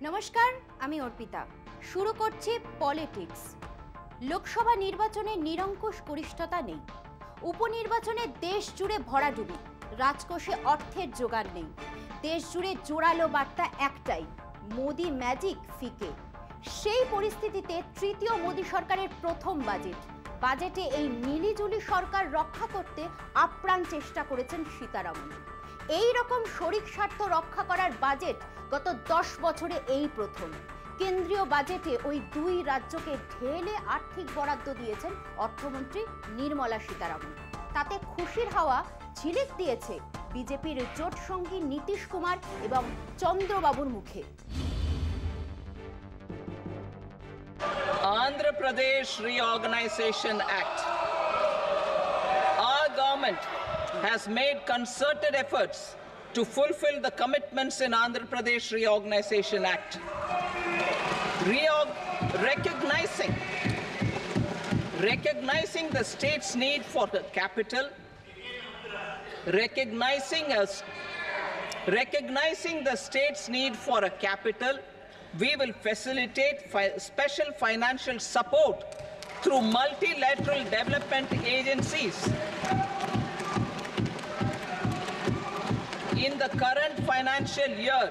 নমস্কার, আমি অর্পিতা। শুরু করছি পলিটিক্স। লোকসভা নির্বাচনে নিরঙ্কুশ গরিষ্ঠতা নেই, উপনির্বাচনে দেশ জুড়ে ভরাডুবি, রাজকোষে অর্থের জোগান নেই, দেশ জুড়ে জোরালো বার্তা একটাই, মোদি ম্যাজিক ফিকে। সেই পরিস্থিতিতে তৃতীয় মোদি সরকারের প্রথম বাজেটে এই মিলিজুলি সরকার রক্ষা করতে আপ্রাণ চেষ্টা করেছেন সীতারামন। এই রকম শরিক স্বার্থ রক্ষা করার বাজেট গত 10 বছরে এই প্রথম। কেন্দ্রীয় বাজেটে ওই দুই রাজ্যকে ঢেলে আর্থিক বরাদ্দ দিয়েছেন অর্থমন্ত্রী নির্মলা সীতারামন। তাতে খুশির হাওয়া ঝিলিক দিয়েছে বিজেপির জোট সঙ্গী নীতিশ কুমার এবং চন্দ্রবাবুর মুখে। Andhra Pradesh Reorganization Act. Our government has made concerted efforts to fulfill the commitments in Andhra Pradesh Reorganization Act. Recognizing the state's need for the capital, recognizing the state's need for a capital, we will facilitate special financial support through multilateral development agencies. In the current financial year,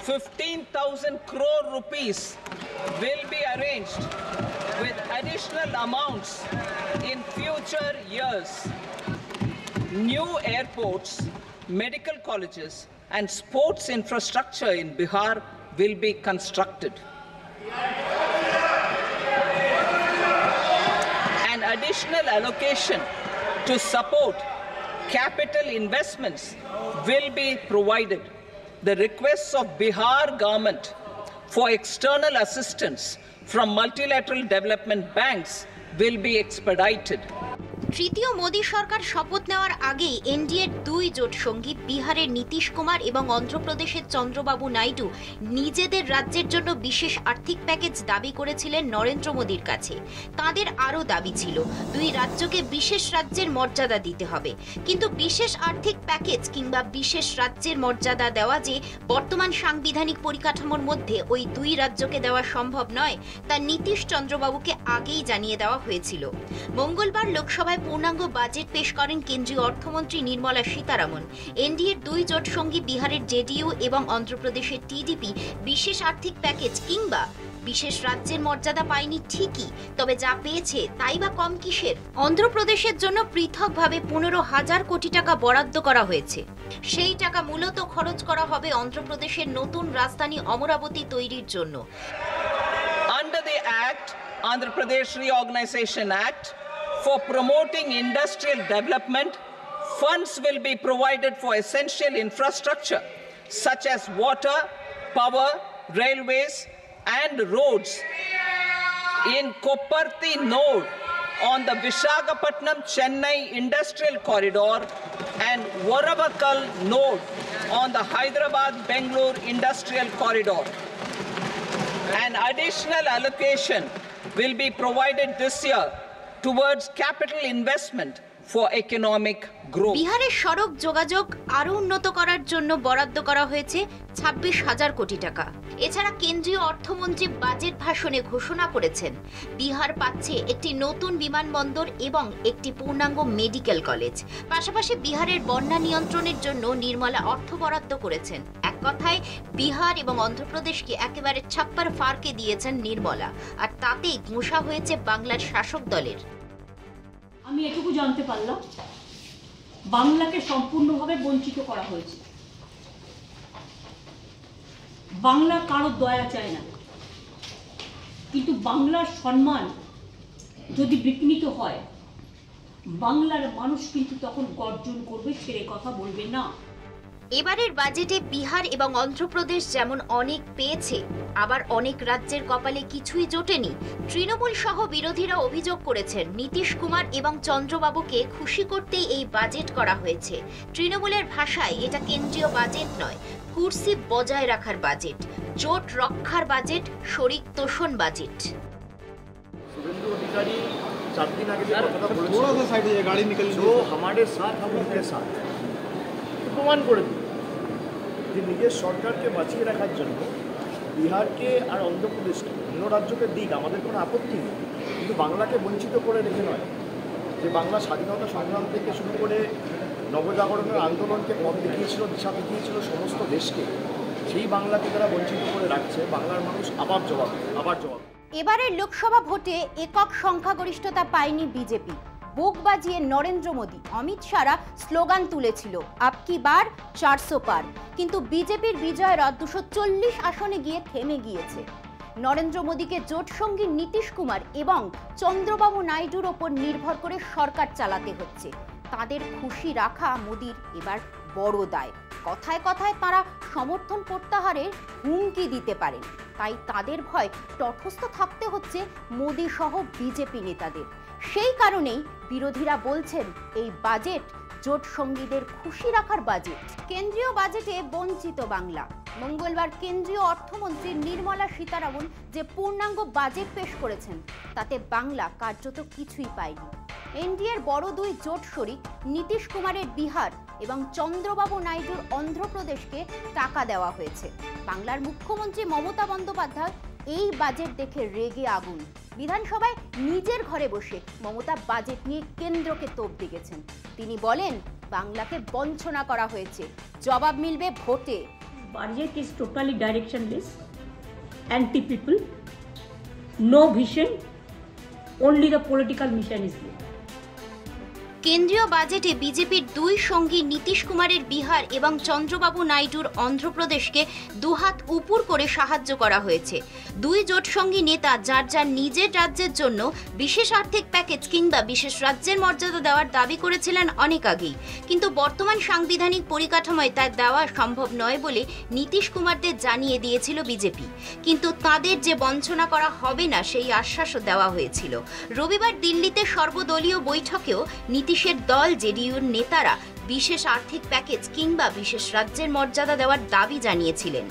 15,000 crore rupees will be arranged with additional amounts in future years. New airports, medical colleges, and sports infrastructure in Bihar will be constructed. An additional allocation to support capital investments will be provided. The requests of Bihar government for external assistance from multilateral development banks will be expedited. তৃতীয় মোদি সরকার শপথ নেওয়ার আগেই এনডিএর দুই জোট সঙ্গী বিহারের নীতিশ কুমার এবং অন্ধ্রপ্রদেশের চন্দ্রবাবু নাইডু নিজেদের রাজ্যের জন্য বিশেষ আর্থিক প্যাকেজ দাবি করেছিলেন নরেন্দ্র মোদির কাছে। তাদের আরও দাবি ছিল দুই রাজ্যকে বিশেষ রাজ্যের মর্যাদা দিতে হবে। কিন্তু বিশেষ আর্থিক প্যাকেজ কিংবা বিশেষ রাজ্যের মর্যাদা দেওয়া যে বর্তমান সাংবিধানিক পরিকাঠামোর মধ্যে ওই দুই রাজ্যকে দেওয়া সম্ভব নয়, তা নীতিশ চন্দ্রবাবুকে আগেই জানিয়ে দেওয়া হয়েছিল। মঙ্গলবার লোকসভায় পূর্ণাঙ্গ বাজেট পেশ করেন কেন্দ্রীয় অর্থমন্ত্রী নির্মলা সীতারামন। এনডিএর দুই জোট সঙ্গী বিহারের জেডিইউ এবং অন্ধ্রপ্রদেশের টিডিপি বিশেষ আর্থিক প্যাকেজ কিংবা বিশেষ রাজ্যের মর্যাদা পায়নি ঠিকই, তবে যা পেয়েছে তাই বা কম কিসের? অন্ধ্রপ্রদেশের জন্য পৃথকভাবে 15,000 কোটি টাকা বরাদ্দ করা হয়েছে। সেই টাকা মূলত খরচ করা হবে অন্ধ্রপ্রদেশের নতুন রাজধানী অমরাবতী তৈরির জন্য। Under the Act, Andhra Pradesh Reorganization Act, for promoting industrial development, funds will be provided for essential infrastructure such as water, power, railways, and roads. In Kopparthi node on the Visakhapatnam-Chennai Industrial Corridor and Varavakal node on the Hyderabad-Bangalore Industrial Corridor. An additional allocation will be provided this year towards capital investment for economic growth. বিহারের সড়ক যোগাযোগ আরো উন্নত করার জন্য বরাদ্দ করা হয়েছে 26,000 কোটি টাকা। এছাড়া কেন্দ্রীয় অর্থমন্ত্রী বাজেট ভাষণে ঘোষণা করেছেন বিহার পাচ্ছে একটি নতুন বিমানবন্দর এবং একটি পূর্ণাঙ্গ মেডিকেল কলেজ। পাশাপাশি বিহারের বন্যা নিয়ন্ত্রণের জন্য নির্মলা অর্থ বরাদ্দ করেছেন। এক কথায় বিহার এবং অন্ধ্রপ্রদেশকে একেবারে ছাপ্পার ফারকে দিয়েছেন নির্মলা, আর তাতেই ঘোষা হয়েছে বাংলার শাসক দলের। আমি এটুকু জানতে পারলাম বাংলাকে সম্পূর্ণভাবে বঞ্চিত করা হয়েছে। বাংলা কারো দয়া চায় না, কিন্তু বাংলার সম্মান যদি বিঘ্নিত হয় বাংলার মানুষ কিন্তু তখন গর্জন করবে, ছেড়ে কথা বলবে না। এবারের বাজেটে বিহার এবং অন্ধ্রপ্রদেশ যেমন অনেক পেয়েছে, আবার অনেক রাজ্যের কপালে কিছুই জোটেনি। তৃণমূল সহ বিরোধীরা অভিযোগ করেছেন নীতিশ কুমার এবং চন্দ্রবাবুকে খুশি করতেই এই বাজেট করা হয়েছে। তৃণমূলের ভাষায় এটা কেন্দ্রীয় বাজেট নয়, কুর্সি বজায় রাখার বাজেট, জোট রক্ষার বাজেট, শরিক তোষণ বাজেট। सुरेंद्र अधिकारी 4 दिन आगे जो কথাটা বলেছিল, थोड़ा सा साइड से गाड़ी निकल जो हमारे साथ हम उनके साथ প্রমাণ করে দিই যে নিজের সরকারকে বাঁচিয়ে রাখার জন্য বিহারকে আর অন্ধ্রপ্রদেশকে অন্য রাজ্যকে দিক আমাদের কোনো আপত্তি নেই, কিন্তু বাংলাকে বঞ্চিত করে রেখে নয়। যে বাংলা স্বাধীনতা সংগ্রাম থেকে শুরু করে নবজাগরণের আন্দোলনকে পথ দেখিয়েছিল, দিশা দেখিয়েছিল সমস্ত দেশকে, সেই বাংলাকে তারা বঞ্চিত করে রাখছে। বাংলার মানুষ আবার জবাব। এবারের লোকসভা ভোটে একক সংখ্যাগরিষ্ঠতা পায়নি বিজেপি। বুক বাজিয়ে নরেন্দ্র মোদী, অমিত শাহরা স্লোগান তুলেছিল আপকি বার 400 পার, কিন্তু বিজেপির বিজয়রা 240 আসনে গিয়ে থেমে গিয়েছে। নরেন্দ্র মোদীকে জোট সঙ্গী নীতিশ কুমার এবং চন্দ্রবাবু নাইডুর ওপর নির্ভর করে সরকার চালাতে হচ্ছে। তাদের খুশি রাখা মোদীর এবার বড় দায়। কথায় কথায় তারা সমর্থন প্রত্যাহারের হুমকি দিতে পারেন, তাই তাদের ভয় তটস্থ থাকতে হচ্ছে মোদী সহ বিজেপি নেতাদের। সেই কারণেই বিরোধীরা বলছেন এই বাজেট জোট সঙ্গীদের খুশি রাখার বাজেট। কেন্দ্রীয় বাজেটে বঞ্চিত বাংলা। মঙ্গলবার কেন্দ্রীয় অর্থমন্ত্রী নির্মলা সীতারামন যে পূর্ণাঙ্গ বাজেট পেশ করেছেন তাতে বাংলা কার্যত কিছুই পায়নি। এনডিএর বড় দুই জোট শরিক নীতিশ কুমারের বিহার এবং চন্দ্রবাবু নাইডুর অন্ধ্রপ্রদেশকে টাকা দেওয়া হয়েছে। বাংলার মুখ্যমন্ত্রী মমতা বন্দ্যোপাধ্যায় এই বাজেট দেখে রেগে আগুন। বিধানসভায় নিজের ঘরে বসে মমতা বাজেট নিয়ে কেন্দ্রকে তোপ দিয়েছেন। তিনি বলেন বাংলাকে বঞ্চনা করা হয়েছে, জবাব মিলবে ভোটে। Budget is totally directionless, anti-people, no vision, only the political mission is there. কেন্দ্রীয় বাজেটে বিজেপির দুই সঙ্গী নীতিশ কুমারের বিহার এবং চন্দ্রবাবু নাইডুর অন্ধ্রপ্রদেশকে দুহাত উপর করে সাহায্য করা হয়েছে। দুই জোট সঙ্গী নেতা যার যার নিজের রাজ্যের জন্য বিশেষ আর্থিক প্যাকেজ কিংবা বিশেষ রাজ্যের মর্যাদা দেওয়ার দাবি করেছিলেন অনেক আগেই, কিন্তু বর্তমান সাংবিধানিক পরিকাঠামোয় তা দেওয়া সম্ভব নয় বলে নীতিশ কুমারদের জানিয়ে দিয়েছিল বিজেপি। কিন্তু তাদের যে বঞ্চনা করা হবে না সেই আশ্বাসও দেওয়া হয়েছিল। রবিবার দিল্লিতে সর্বদলীয় বৈঠকেও নীতিশের দল জেডিইউর নেতারা বিশেষ আর্থিক প্যাকেজ কিংবা বিশেষ রাজ্যের মর্যাদা দেওয়ার দাবি জানিয়েছিলেন।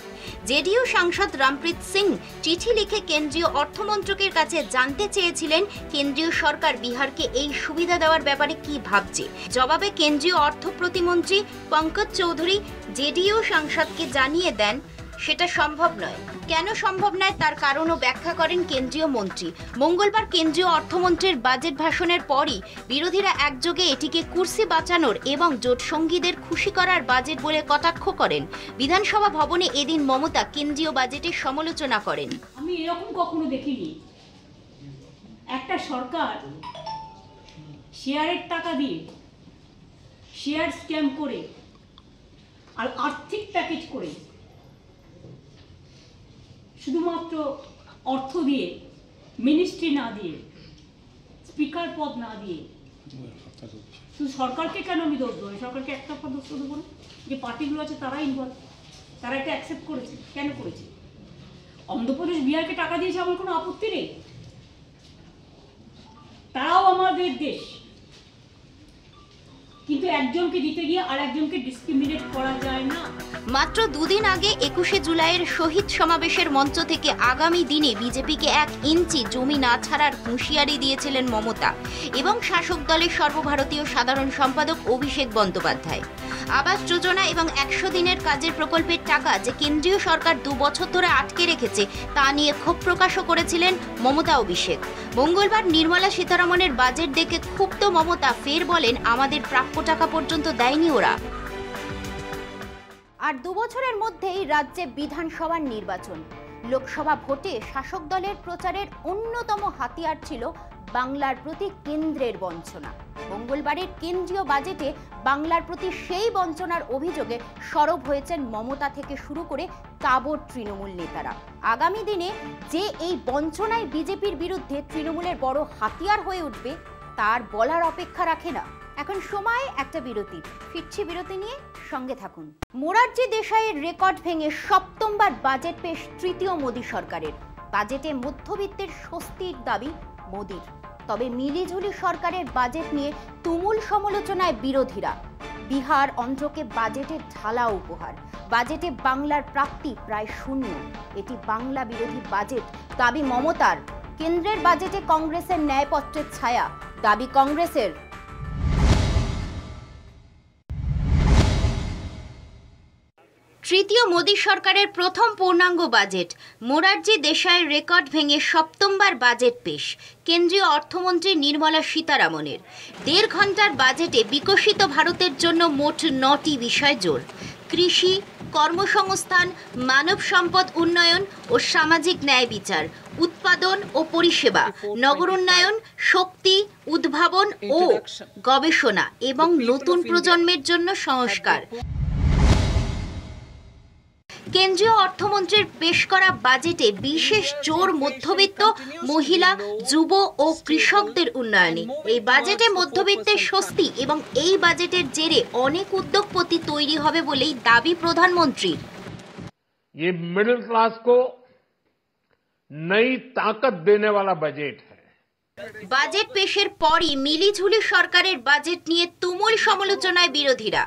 জেডিইউ সাংসদ রামপ্রীত সিং চিঠি লিখে কেন্দ্রীয় অর্থমন্ত্রকের কাছে জানতে চেয়েছিলেন কেন্দ্রীয় সরকার বিহারকে এই সুবিধা দেওয়ার ব্যাপারে কি ভাবছে। জবাবে কেন্দ্রীয় অর্থ প্রতিমন্ত্রী পঙ্কজ চৌধুরী জেডিইউ সাংসদকে জানিয়ে দেন সেটা সম্ভব নয়। কেন সম্ভব নয় তার কারণও ব্যাখ্যা করেন কেন্দ্রীয় মন্ত্রী। মঙ্গলবার কেন্দ্রীয় অর্থমন্ত্রীর বাজেট ভাষণের পরই বিরোধীরা একযোগে এটিকে কুর্সি বাঁচানোর এবং জোট সঙ্গীদের খুশি করার বাজেট বলে কটাক্ষ করেন। বিধানসভা ভবনে এদিন মমতা কেন্দ্রীয় বাজেটের সমালোচনা করেন। আমি এরকম কখনো দেখিনি, একটা সরকার শেয়ারের টাকা দিয়ে শেয়ার স্ক্যাম করে আর আর্থিক প্যাকেজ করে শুধুমাত্র অর্থ দিয়ে, মিনিস্ট্রি না দিয়ে, স্পিকার পদ না দিয়ে, শুধু সরকারকে কেন আমি দোষ দেবো? সরকারকে একটা দোষ দেবো না, যে পার্টিগুলো আছে তারা ইনভলভ, তারা এটা অ্যাকসেপ্ট করেছে। কেন করেছে? অন্ধ্রপ্রদেশ বিহারকে টাকা দিয়েছে, আমার কোনো আপত্তি নেই, তারাও আমাদের দেশ, কিন্তু একজনকে দিতে গিয়ে আর একজনকে ডিসক্রিমিনেট করা যায় না। মাত্র দুদিন আগে 21শে জুলাইয়ের শহীদ সমাবেশের মঞ্চ থেকে আগামী দিনে বিজেপিকে 1 ইঞ্চি জমি না ছাড়ার হুঁশিয়ারি দিয়েছিলেন মমতা এবং শাসক দলের সর্বভারতীয় সাধারণ সম্পাদক অভিষেক বন্দ্যোপাধ্যায়। আবাস যোজনা এবং 100 দিনের কাজের প্রকল্পের টাকা যে কেন্দ্রীয় সরকার 2 বছর ধরে আটকে রেখেছে তা নিয়ে ক্ষোভ প্রকাশও করেছিলেন মমতা অভিষেক। মঙ্গলবার নির্মলা সীতারামনের বাজেট দেখে ক্ষুব্ধ মমতা ফের বলেন আমাদের প্রাপ্য টাকা পর্যন্ত দেয়নি ওরা। আর 2 বছরের মধ্যেই রাজ্যে বিধানসভার নির্বাচন। লোকসভা ভোটে শাসক দলের প্রচারের অন্যতম হাতিয়ার ছিল বাংলার প্রতি কেন্দ্রের বঞ্চনা। মঙ্গলবারের কেন্দ্রীয় বাজেটে বাংলার প্রতি সেই বঞ্চনার অভিযোগে সরব হয়েছেন মমতা থেকে শুরু করে তাবড় তৃণমূল নেতারা। আগামী দিনে যে এই বঞ্চনায় বিজেপির বিরুদ্ধে তৃণমূলের বড় হাতিয়ার হয়ে উঠবে তার বলার অপেক্ষা রাখে না। এখন সময় একটা বিরতি, ফিরছি বিরতি নিয়ে, সঙ্গে থাকুন। মোরারজি দেশাইয়ের রেকর্ড ভেঙে 7বার বাজেট পেশ তৃতীয় মোদী সরকারের। বাজেটে মধ্যবিত্তের স্বস্তির দাবি মোদীর, তবে মিলিঝুলি সরকারের বাজেট নিয়ে তুমুল সমালোচনায় বিরোধীরা। বিহার অন্ধ্রকে বাজেটের ঢালা উপহার। বাজেটে বাংলার প্রাপ্তি প্রায় শূন্য। এটি বাংলা বিরোধী বাজেট দাবি মমতার। কেন্দ্রের বাজেটে কংগ্রেসের ন্যায়পত্রের ছায়া দাবি কংগ্রেসের। তৃতীয় মোদী সরকারের প্রথম পূর্ণাঙ্গ বাজেট। মোরারজি দেশাইয়ের রেকর্ড ভেঙে সপ্তমবার বাজেট পেশ কেন্দ্রীয় অর্থমন্ত্রী নির্মলা সীতারামনের। 1.5 ঘন্টার বাজেটে বিকশিত ভারতের জন্য মোট 9টি বিষয় জোর। কৃষি, কর্মসংস্থান, মানব সম্পদ উন্নয়ন ও সামাজিক ন্যায় বিচার, উৎপাদন ও পরিষেবা, নগর উন্নয়ন, শক্তি, উদ্ভাবন ও গবেষণা এবং নতুন প্রজন্মের জন্য সংস্কার। কেন্দ্রীয় অর্থমন্ত্রীর পেশ করা বাজেটে বিশেষ জোর মধ্যবিত্ত, মহিলা, যুব ও কৃষকদের উন্নয়নে। এই বাজেটে মধ্যবিত্তের স্বস্তি এবং এই বাজেটের জেরে অনেক উদ্যোগপতি তৈরি হবে বলেই দাবি প্রধানমন্ত্রীর। ये मिडिल क्लास को नई ताकत देने वाला बजट है। বাজেট পেশের পরই মিলিঝুলি সরকারের বাজেট নিয়ে তুমুল সমালোচনায় বিরোধীরা।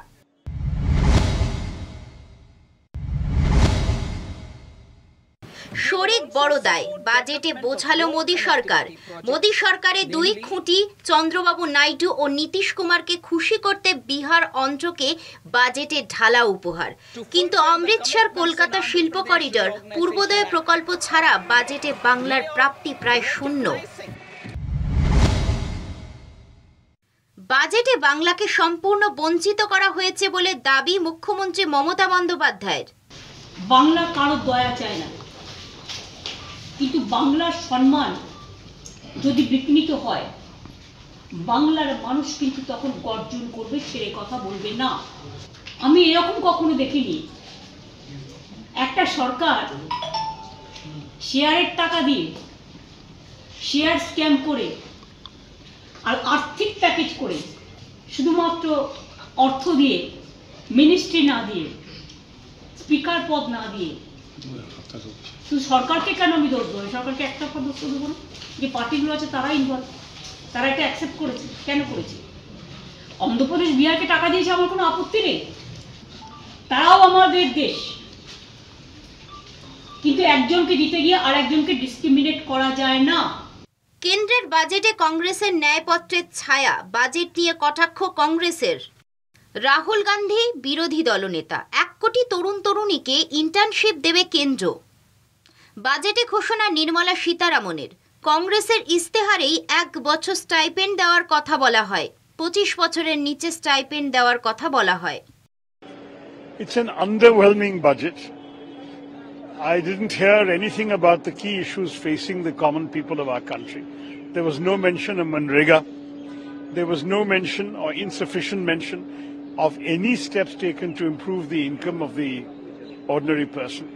শরিক বড় দায়, বাজেটে বোঝালো মোদী সরকার। মোদী সরকারের 2 খুঁটি চন্দ্রবাবু নাইডু ও নীতিশ কুমারকে খুশি করতে বিহার অন্ধ্রকে বাজেটে ঢালা উপহার। কিন্তু অমৃতসর কলকাতা শিল্প করিডর, পূর্বোদয় প্রকল্প ছাড়া বাজেটে বাংলার প্রাপ্তি প্রায় শূন্য। বাজেটে বাংলাকে সম্পূর্ণ বঞ্চিত করা হয়েছে বলে দাবি মুখ্যমন্ত্রী মমতা বন্দ্যোপাধ্যায়ের। বাংলা কারো দয়া চায় না, কিন্তু বাংলার সম্মান যদি বিঘ্নিত হয়, বাংলার মানুষ কিন্তু তখন গর্জন করবে, ছেড়ে কথা বলবে না। আমি এরকম কখনো দেখিনি একটা সরকার শেয়ারের টাকা দিয়ে, শেয়ার স্ক্যাম করে আর আর্থিক প্যাকেজ করে, শুধুমাত্র অর্থ দিয়ে, মিনিস্ট্রি না দিয়ে, স্পিকার পদ না দিয়ে, শুধু সরকারকে কেন আমি দোষ দেবো? সরকারকে একটা দোষ দেবো না, যে পার্টিগুলো আছে তারা ইনভলভ, তারা এটা অ্যাকসেপ্ট করেছে। কেন করেছে? অন্ধ্রপ্রদেশ, বিহারকে টাকা দিয়েছে, আমার কোনো আপত্তি নেই, তারাও আমাদের দেশ। কিন্তু একজনকে দিতে গিয়ে আর একজনকে ডিসক্রিমিনেট করা যায় না। কেন্দ্রের বাজেটে কংগ্রেসের ন্যায়পত্রের ছায়া, বাজেট নিয়ে কটাক্ষ কংগ্রেসের। রাহুল গান্ধী বিরোধী দলনেতা, 1 কোটি তরুণ তরুণীকে ইন্টার্নশিপ দেবে কেন্দ্র। বাজেটে ঘোষণা নির্মলা সীতারামনের। কংগ্রেসের ইস্তেহারেই 1 বছর স্টাইপেন্ড দেওয়ার কথা বলা হয়, 25 বছরের নিচে স্টাইপেন্ড দেওয়ার কথা বলা হয়। It's an underwhelming budget. I didn't hear anything about the key issues facing the common people of our country. There was no mention of Manrega. There was no mention or insufficient mention of any steps taken to improve the income of the ordinary person.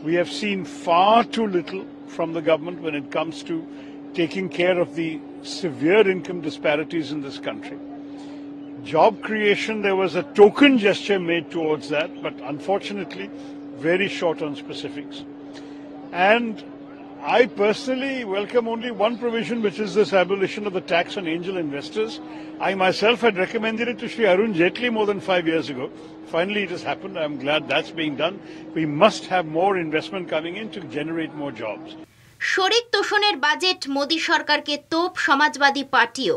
We have seen far too little from the government when it comes to taking care of the severe income disparities in this country. Job creation, there was a token gesture made towards that, but unfortunately very short on specifics. And I personally welcome only one provision, which is this abolition of the tax on angel investors. I myself had recommended it to Shri Arun Jaitley more than 5 years ago. Finally it has happened. I'm glad that's being done. We must have more investment coming in to generate more jobs. শরিক তোষণের budget Modi সরকারকে তোপ সমাজবাদী পার্টিও।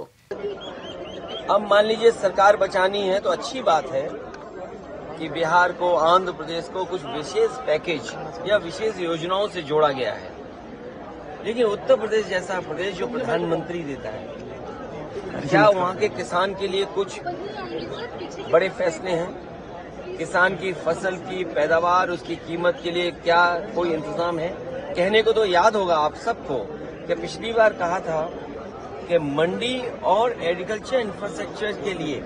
अब मान लीजिए सरकार बचानी है तो अच्छी बात है कि बिहार को, आंध्र प्रदेश को कुछ विशेष पैकेज या विशेष योजनाओं से जोड़ा गया है। लेकिन उत्तर प्रदेश जैसा प्रदेश जो प्रधानमंत्री देता है, क्या वहाँ के किसान के लिए कुछ बड़े फैसले हैं? किसान की फसल की पैदावार, उसकी कीमत के लिए क्या कोई इंतजाम है? कहने को तो याद होगा आप सबको कि पिछली बार कहा था कि मंडी और एग्रीकल्चर इंफ्रास्ट्रक्चर के लिए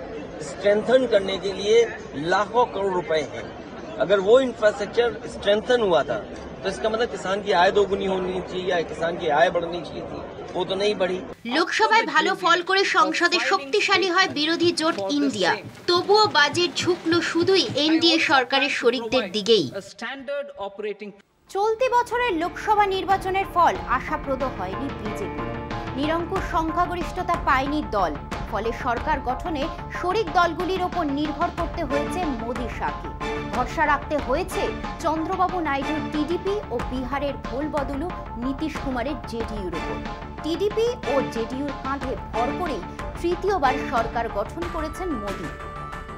स्ट्रेंथन करने के लिए लाखों करोड़ रुपए हैं। अगर वो इंफ्रास्ट्रक्चर स्ट्रेंथन हुआ था तो इसका मतलब किसान की आय दोगुनी होनी चाहिए या किसान की आय बढ़नी चाहिए थी, वो तो नहीं बढ़ी। লোকসভায় ভালো ফল করে সংসদে শক্তিশালী হয় বিরোধী জোট ইন্ডিয়া, তবুও বাজেট ঝুঁকলো শুধুই এনডিএ সরকারের শরিকদের দিকেই। A standard operating চলতি বছরের লোকসভা নির্বাচনের ফল আশাপ্রদ হয়নি বিজেপি। নিরঙ্কুশ সংখ্যাগরিষ্ঠতা পায়নি দল, ফলে সরকার গঠনে শরিক দলগুলির ওপর নির্ভর করতে হয়েছে মোদী শাকে। ভরসা রাখতে হয়েছে চন্দ্রবাবু নাইডুর টিডিপি ও বিহারের ভোল বদলু নীতিশ কুমারের জেডিইউর ওপর। টিডিপি ও জেডিইউর কাঁধে ভর করেই তৃতীয়বার সরকার গঠন করেছেন মোদী।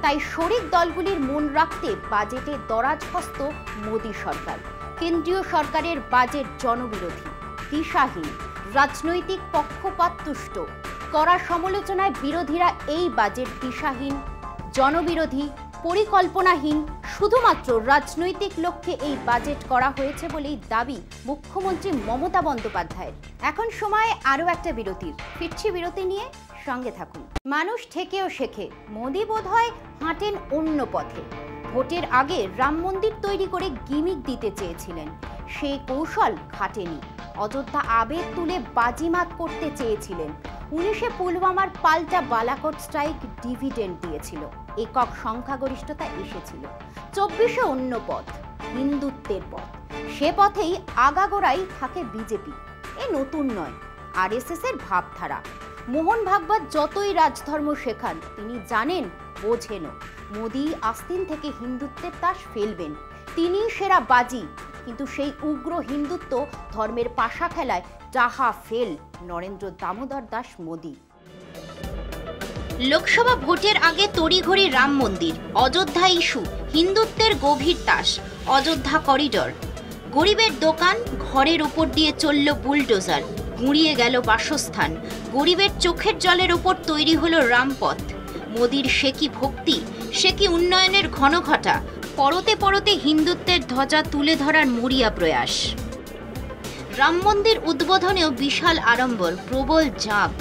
তাই শরিক দলগুলির মন রাখতে বাজেটে দরাজ হস্ত মোদী সরকার। কেন্দ্রীয় সরকারের বাজেট জনবিরোধী, দিশাহীন, রাজনৈতিক পক্ষপাতদুষ্ট। কড়া সমালোচনায় বিরোধীরা এই বাজেট দিশাহীন, জনবিরোধী, পরিকল্পনাহীন, শুধুমাত্র রাজনৈতিক লক্ষ্যে এই বাজেট করা হয়েছে বলেই দাবি মুখ্যমন্ত্রী মমতা বন্দ্যোপাধ্যায়ের। এখন সময় আরও একটা বিরতির। ফিরছি বিরতি নিয়ে, সঙ্গে থাকুন। মানুষ থেকেও শেখে, মোদি বোধহয় হাঁটেন অন্য পথে। ভোটের আগে রাম মন্দির তৈরি করে গিমিক দিতে চেয়েছিলেন, সেই কৌশল খাটেনি। অযোধ্যা আবেগ তুলে বাজিমাত করতে চেয়েছিলেন। 19শে পুলওয়ামার পাল্টা বালাকোট স্ট্রাইক ডিভিডেন্ড দিয়েছিল, একক সংখ্যাগরিষ্ঠতা এসেছিল। 24শে অন্য পথ, হিন্দুত্বের পথ। সে পথেই আগাগোড়াই থাকে বিজেপি। এ নতুন নয়, আরএসএস এর ভাবধারা। মোহন ভাগবত যতই রাজধর্ম শেখান, তিনি জানেন, বোঝেনও, মোদি আস্তিন থেকে হিন্দুত্বের তাস ফেলবেন। তিনি সেরা বাজি। কিন্তু সেই উগ্র হিন্দুত্ব ধর্মের পাশা খেলায় টাহা ফেল নরেন্দ্র দামোদর দাস মোদি। লোকসভা ভোটের আগে তড়িঘড়ি রাম মন্দির, অযোধ্যা ইস্যু, হিন্দুত্বের গভীর তাস, অযোধ্যা করিডর। গরিবের দোকান, ঘরের উপর দিয়ে চলল বুলডোজার, গুঁড়িয়ে গেল বাসস্থান। গরিবের চোখের জলের ওপর তৈরি হলো রামপথ। মোদির সে কি ভক্তি, সে কি উন্নয়নের ঘনঘটা, পরতে পরতে হিন্দুত্বের ধ্বজা তুলে ধরার মরিয়া প্রয়াস। রাম মন্দির উদ্বোধনেও বিশাল আড়ম্বর, প্রবল জাঁক।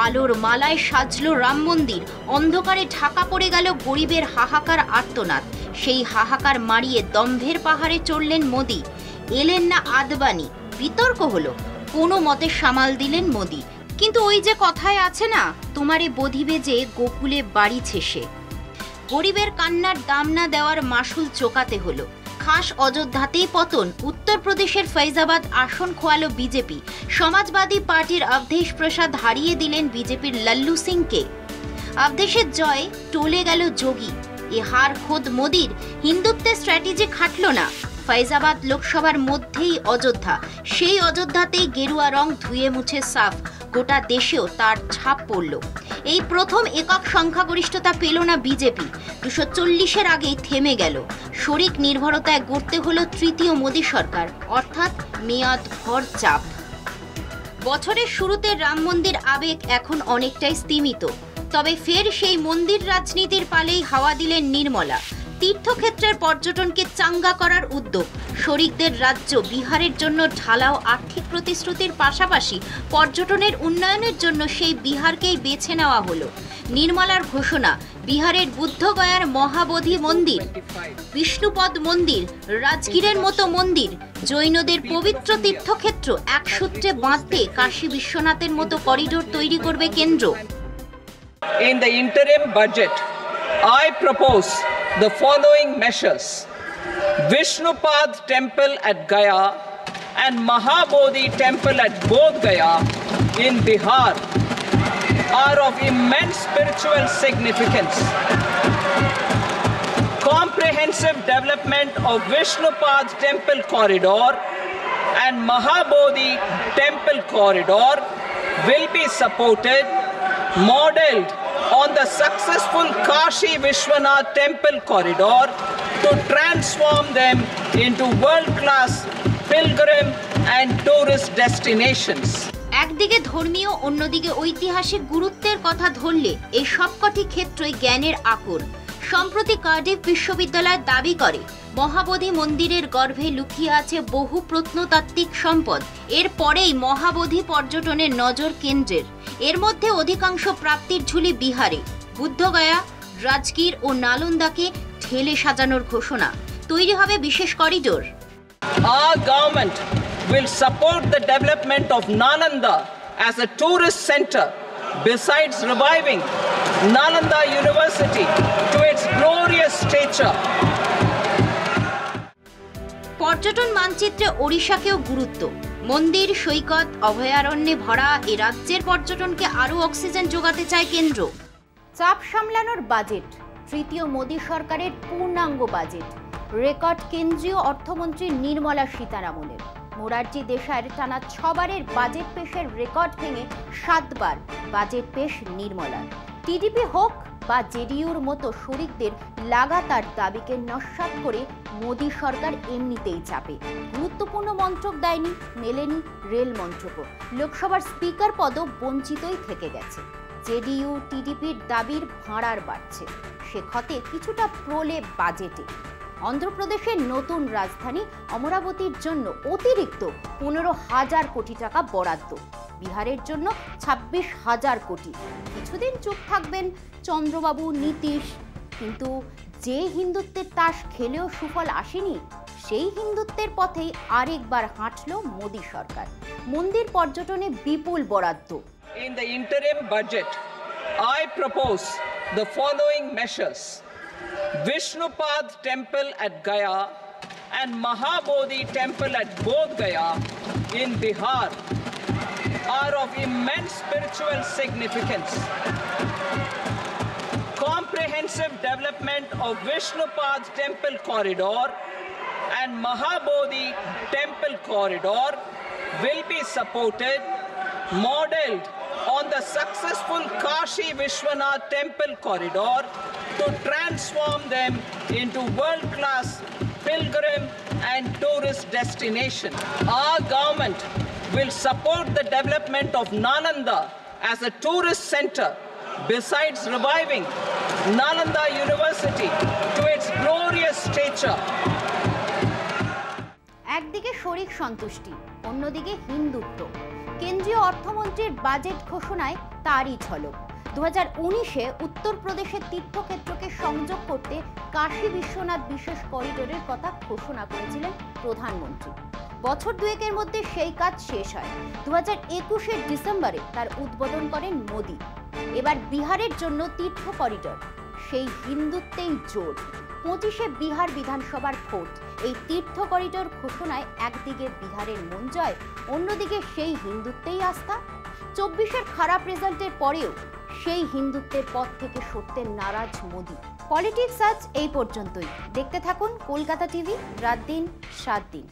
আলোর মালায় সাজলো রাম মন্দির, অন্ধকারে ঢাকা পড়ে গেল গরিবের হাহাকার আর্তনাদ। সেই হাহাকার মারিয়ে দম্ভের পাহাড়ে চড়লেন মোদি। এলেন না আদবানি, বিতর্ক হলো, কোনো মতে সামাল দিলেন মোদি। কিন্তু ওই যে কথায় আছে না, তোমারে বধিবে যে গোকুলে বাড়ি ছেসে। গরিবের কান্নার দাম না দেওয়ার মাসুল চোকাতে হলো। খাস অযোধ্যাতেই পতন। উত্তরপ্রদেশের ফৈজাবাদ আসন খোয়ালো বিজেপি। সমাজবাদী পার্টির অবধেশ প্রসাদ হারিয়ে দিলেন বিজেপির লল্লু সিংকে। অবধেশের জয়, টলে গেল যোগী। এ হার খোদ মোদির। হিন্দুত্বের স্ট্র্যাটেজি খাটল না। ফৈজাবাদ লোকসভার মধ্যেই অযোধ্যা, সেই অযোধ্যাতেই গেরুয়া রং ধুয়ে মুছে সাফ। গোটা দেশেও তার ছাপ পড়ল। এই প্রথম একক সংখ্যাগরিষ্ঠতা পেল না বিজেপি। 240-এর আগেই থেমে গেল। শরিক নির্ভরতায় গড়তে হলো তৃতীয় মোদী সরকার, অর্থাৎ মেয়াদ ভর চাপ। বছরের শুরুতে রাম মন্দির আবেগ এখন অনেকটাই স্তিমিত। তবে ফের সেই মন্দির রাজনীতির পালেই হাওয়া দিলেন নির্মলা। তীর্থক্ষেত্রের পর্যটনকে চাঙ্গা করার উদ্যোগ। শরিকদের রাজ্য বিহারের জন্য ঢালাও আর্থিক প্রতিশ্রুতির পাশাপাশি পর্যটনের উন্নয়নের জন্য সেই বিহারকেই বেছে নেওয়া হলো। নির্মলার ঘোষণা, বিহারের বুদ্ধগয়ার মহাবোধি মন্দির, বিষ্ণুপদ মন্দির, রাজগীরের মতো মন্দির, জৈনদের পবিত্র তীর্থক্ষেত্র এক সূত্রে বাঁধতে কাশী বিশ্বনাথের মতো করিডোর তৈরি করবে কেন্দ্র। In the interim budget, I propose the following measures. Vishnupad temple at Gaya and Mahabodhi temple at Bodh Gaya in Bihar are of immense spiritual significance. Comprehensive development of Vishnupad temple corridor and Mahabodhi temple corridor will be supported, modeled on the successful Kashi Vishwanath temple corridor to transform them into world-class pilgrim and tourist destinations. একদিকে ধর্মীয়, অন্যদিকে ঐতিহাসিক গুরুত্বের কথা ধরলে এই সবকটি ক্ষেত্রই জ্ঞানের আকর। সম্প্রতি কার্ডিফ বিশ্ববিদ্যালয় দাবি করে মহাবোধি মন্দিরের গর্ভে লুকিয়ে আছে বহু প্রত্নতাত্ত্বিক সম্পদ। এরপরেই মহাবোধি পর্যটনের নজর কেন্দ্রের। এর মধ্যে অধিকাংশ প্রাপ্তির ঝুলি বিহারে। বুদ্ধগয়া, রাজগীর ও নালন্দাকে ঢেলে সাজানোর ঘোষণা। তৈরি হবে বিশেষ corridor. Our government will support the development of Nalanda as a tourist center, besides reviving Nalanda University to its glorious stature. পর্যটন মানচিত্রে ওড়িশাকেও গুরুত্ব। মন্দির, সৈকত, অভয়ারণ্যে ভরা এ রাজ্যের পর্যটনকে আরও অক্সিজেন যোগাতে চায় কেন্দ্র। চাপ সামলানোর বাজেট, তৃতীয় মোদী সরকারের পূর্ণাঙ্গ বাজেট। রেকর্ড কেন্দ্রীয় অর্থমন্ত্রী নির্মলা সীতারামনের। মোরারজি দেশাইয়ের টানা 6 বারের বাজেট পেশের রেকর্ড ভেঙে 7 বার বাজেট পেশ নির্মলার। টিডিপি হোক বা জেডিইউর মতো শরিকদের লাগাতার দাবিকে নস্যাৎ করে মোদী সরকার এমনিতেই চাপে। গুরুত্বপূর্ণ মন্ত্রক দেয়নি, মেলেনি রেল মন্ত্রকও। লোকসভার স্পিকার পদও বঞ্চিতই থেকে গেছে। জেডিইউ টিডিপির দাবির ভাঁড়ার বাড়ছে, সে ক্ষতে কিছুটা প্রলেপ বাজেটে। অন্ধ্রপ্রদেশের নতুন রাজধানী অমরাবতীর জন্য অতিরিক্ত 15,000 কোটি টাকা বরাদ্দ, বিহারের জন্য 26,000 কোটি। কিছুদিন চুপ থাকবেন চন্দ্রবাবু, নীতিশ, কিন্তু যে হিন্দুত্বের তাস খেলেও সুফল আসেনি, সেই হিন্দুত্বের পথেই আরেকবার হাঁটল মোদী সরকার। মন্দির পর্যটনে বিপুল বরাদ্দ। In the interim budget, I propose the following measures. Vishnupad Temple at Gaya and Mahabodhi Temple at Bodh Gaya in Bihar are of immense spiritual significance. Comprehensive development of Vishnupad Temple corridor and Mahabodhi Temple corridor will be supported, modeled on the successful Kashi Vishwanath Temple corridor to transform them into world-class pilgrim and tourist destination. Our government will support the development of Nalanda as a tourist center, besides reviving Nalanda University to its glorious stature. একদিকে শরিক সন্তুষ্টি, অন্যদিকে হিন্দুত্ব। কেন্দ্রীয় অর্থমন্ত্রীর budget ঘোষণায় তারই ঝলক। 2019-এ উত্তরপ্রদেশের তীর্থক্ষেত্রকে সংযোগ করতে কাশী বিশ্বনাথ বিশেষ করিডোরের কথা ঘোষণা করেছিলেন প্রধানমন্ত্রী। বছর দুয়েকের মধ্যে সেই কাজ শেষ হয়। 2021-এর ডিসেম্বরে তার উদ্বোধন করেন মোদী। এবার বিহারের জন্য তীর্থ করিডোর, সেই হিন্দুত্বেই জোর। 25-এ বিহার বিধানসভার ভোট। এই তীর্থ করিডোর ঘোষণায় একদিকে বিহারের মন জয়, অন্যদিকে সেই হিন্দুত্বেই আস্থা। 24-এর খারাপ রেজাল্টের পরেও সেই হিন্দুত্বের পথ থেকে সরতে নারাজ মোদী। পলিটিক্স আজ এই পর্যন্তই। দেখতে থাকুন কলকাতা টিভি, রাত দিন 7 দিন।